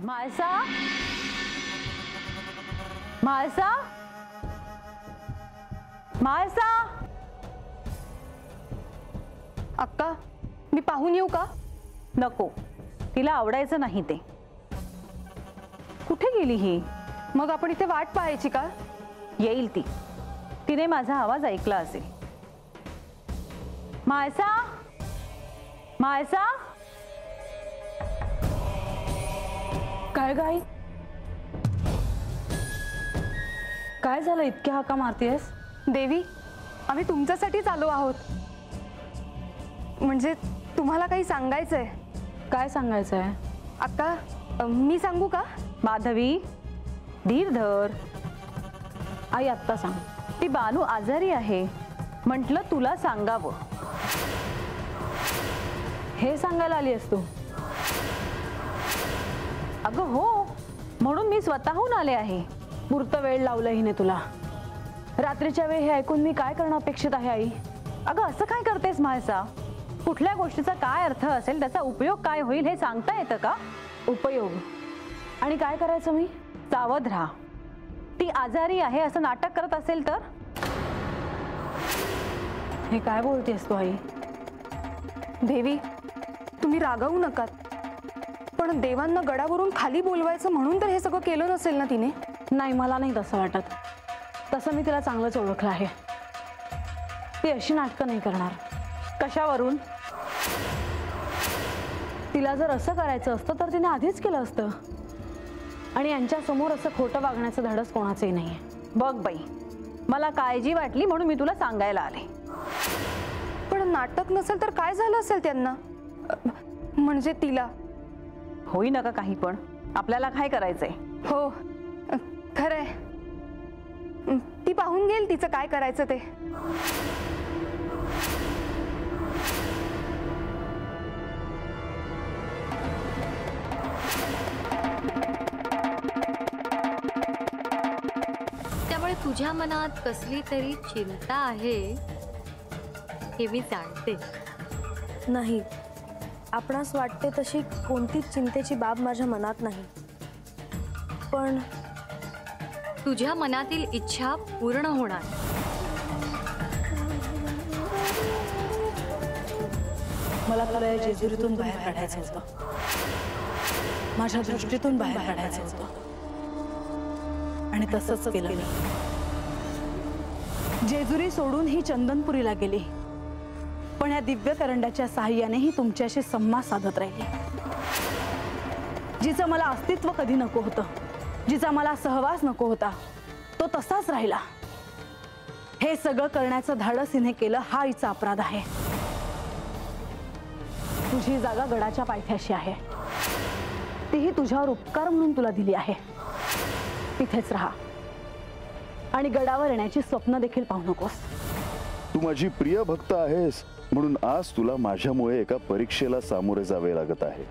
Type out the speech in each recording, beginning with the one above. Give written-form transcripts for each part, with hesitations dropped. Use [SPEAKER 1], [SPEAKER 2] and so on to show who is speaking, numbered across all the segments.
[SPEAKER 1] म्हाळसा, म्हाळसा, म्हाळसा.
[SPEAKER 2] अक्का, मी पाहून येऊ का?
[SPEAKER 1] नको, तिला आवडायचं नाही ते. कुठे गेली ही?
[SPEAKER 2] मग आपण इथे वाट पाहायची का?
[SPEAKER 1] येईल ती. तिने माझा आवाज ऐकला असेल. म्हाळसा, म्हाळसा.
[SPEAKER 3] काय गाई, काय झालं इतक्या हाका मारतेस?
[SPEAKER 2] देवी, आम्ही तुमच्यासाठीच आलो आहोत. म्हणजे तुम्हाला काही सांगायचंय.
[SPEAKER 3] काय सांगायचंय?
[SPEAKER 2] अक्का, मी सांगू का?
[SPEAKER 1] माधवी, धीर धर.
[SPEAKER 3] आई आत्ता सांग.
[SPEAKER 1] ती बानू आजारी आहे, म्हटलं तुला सांगावं.
[SPEAKER 3] हे सांगायला आली आहेस तू?
[SPEAKER 1] अगं हो, म्हणून मी स्वतःहून आले आहे.
[SPEAKER 3] पुरतं वेळ लावलं हिने तुला. रात्रीच्या वेळ हे ऐकून मी काय करणं अपेक्षित आहे आई?
[SPEAKER 1] अगं असं काय करतेस म्हाळसा? कुठल्या गोष्टीचा काय अर्थ असेल, त्याचा उपयोग काय होईल हे सांगता येतं का?
[SPEAKER 3] उपयोग आणि काय करायचं मी?
[SPEAKER 1] सावध राहा. ती आजारी आहे असं नाटक करत असेल तर?
[SPEAKER 3] हे काय बोलतेस तू आई?
[SPEAKER 2] देवी, तुम्ही रागावू नका. पण देवांना गडावरून खाली बोलवायचं म्हणून तर हे सगळं केलं नसेल ना तिने?
[SPEAKER 3] नाही, मला नाही तसं वाटत. तसं मी तिला चांगलंच ओळखलं आहे. ती अशी नाटकं नाही करणार.
[SPEAKER 1] कशावरून?
[SPEAKER 3] तिला जर असं करायचं असतं तर तिने आधीच केलं असतं. आणि यांच्या समोर असं खोटं वागण्याचं धाडस कोणाचंही नाहीये.
[SPEAKER 1] बघ बाई, मला काळजी वाटली म्हणून मी तुला सांगायला आले.
[SPEAKER 2] पण नाटक नसेल तर काय झालं असेल त्यांना? म्हणजे तिला?
[SPEAKER 1] होई नका काही, पण आपल्याला काय करायचंय?
[SPEAKER 2] हो, खरंय. ती पाहून घेईल तिचं काय करायचं ते.
[SPEAKER 4] त्यामुळे तुझ्या मनात कसली तरी चिंता आहे हे मी जाणते.
[SPEAKER 5] नाही, आपणास वाटते तशी कोणतीच चिंतेची बाब माझ्या मनात नाही. पण
[SPEAKER 4] तुझ्या मनातील इच्छा पूर्ण होणार.
[SPEAKER 3] मला तुला या जेजुरीतून बाहेर काढायचं होतं. माझ्या दृष्टीतून बाहेर काढायचं होतं. आणि तसंच केलं मी. जेजुरी सोडून ही चंदनपुरीला गेली, पण या दिव्य करंड्याच्या साहाय्यानेही तुमच्याशी संवाद साधत राहिली. जिचं मला अस्तित्व कधी नको होतं, जिचा मला सहवास नको होता, तो तसाच राहिला. हे सगळं करण्याचं धाडस हिने केलं हा हिचा अपराध आहे. तुझी जागा गडाच्या पायथ्याशी आहे. तीही तुझ्यावर उपकार म्हणून तुला दिली आहे. तिथेच राहा आणि गडावर येण्याची स्वप्न देखील पाहू नकोस.
[SPEAKER 6] तू माझी प्रिय भक्त आहेस म्हणून आज तुला माझ्यामुळे एका परीक्षेला सामोरे जावे लागत आहे.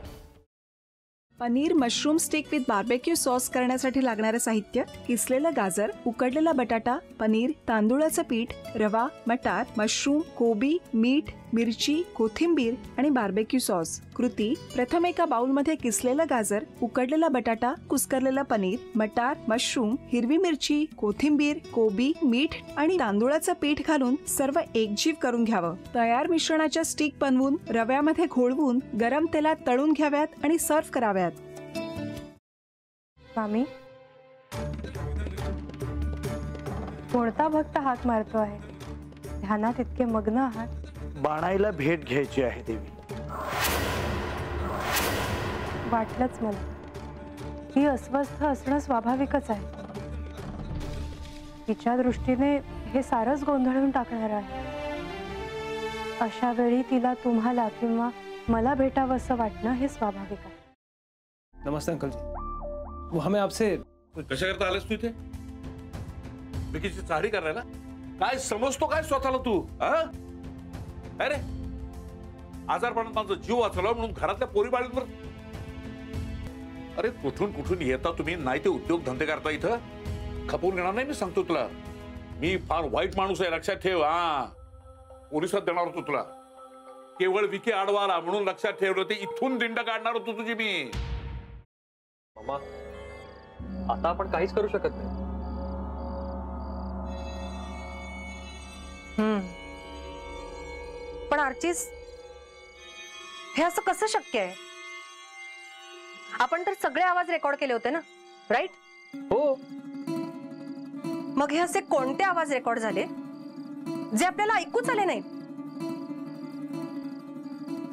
[SPEAKER 7] Paneer mushroom stick with barbecue sauce करण्यासाठी लागणारे साहित्य: किसलेलं गाजर, उकडलेला बटाटा, पनीर, तांदूळाचं पीठ, रवा, मटार, मशरूम, कोबी, मीठ, मिरची, कोथिंबीर आणि बार्बेक्यू सॉस. कृती: प्रथम एका बाउलमध्ये किसलेलं गाजर, उकडलेला बटाटा, कुस्करलेलं पनीर, मटार, मशरूम, हिरवी मिरची, कोथिंबीर, कोबी, मीठ आणि तांदूळाचं पीठ घालून सर्व एकजीव करून घ्यावं. तयार मिश्रणाच्या स्टिक बनवून रव्यामध्ये घोळवून गरम तेलात तळून घ्याव्यात आणि सर्व्ह कराव्यात.
[SPEAKER 2] मामी, कोणता भक्त हाक मारतो आहे? ध्यानात इतके मग्न आहात.
[SPEAKER 8] बाणाईला भेट घ्यायची आहे देवी.
[SPEAKER 2] वाटलंच मला. ही अस्वस्थ असणं स्वाभाविकच आहे. तिच्या दृष्टीने हे सारंच गोंधळून टाकणार आहे. अशा वेळी तिला तुम्हाला किंवा मला भेटावं असं वाटणं हे स्वाभाविक आहे.
[SPEAKER 9] नमस्ते अंकल जी. वो हमें आपसे
[SPEAKER 10] कशा करता आलेस तू इथे? विकीची चाळी करायला? काय समजतो काय स्वतःला तू? अरे आजारपणात माझा जीव वाचला म्हणून घरातल्या पोरीबाळींवर. अरे कुठून कुठून येता तुम्ही? नाही ते उद्योग धंदे करता इथं. खपवून घेणार नाही मी सांगतो तुला. मी फार वाईट माणूस आहे, लक्षात ठेव. पोलिसात देणार होतो तुला. केवळ विकी आडवा आला म्हणून लक्षात ठेवलं. ते इथून दिंड काढणार होतो तुझी मी.
[SPEAKER 11] मग आता आपण काहीच करू शकत नाही.
[SPEAKER 12] पण आर्चिस, हे असं कसं शक्य आहे? आपण तर सगळे आवाज रेकॉर्ड केले होते ना, राईट?
[SPEAKER 11] हो.
[SPEAKER 12] मग हे असे कोणते आवाज रेकॉर्ड झाले जे आपल्याला ऐकूच आले नाही?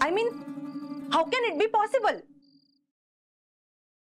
[SPEAKER 12] I mean, how can it be possible?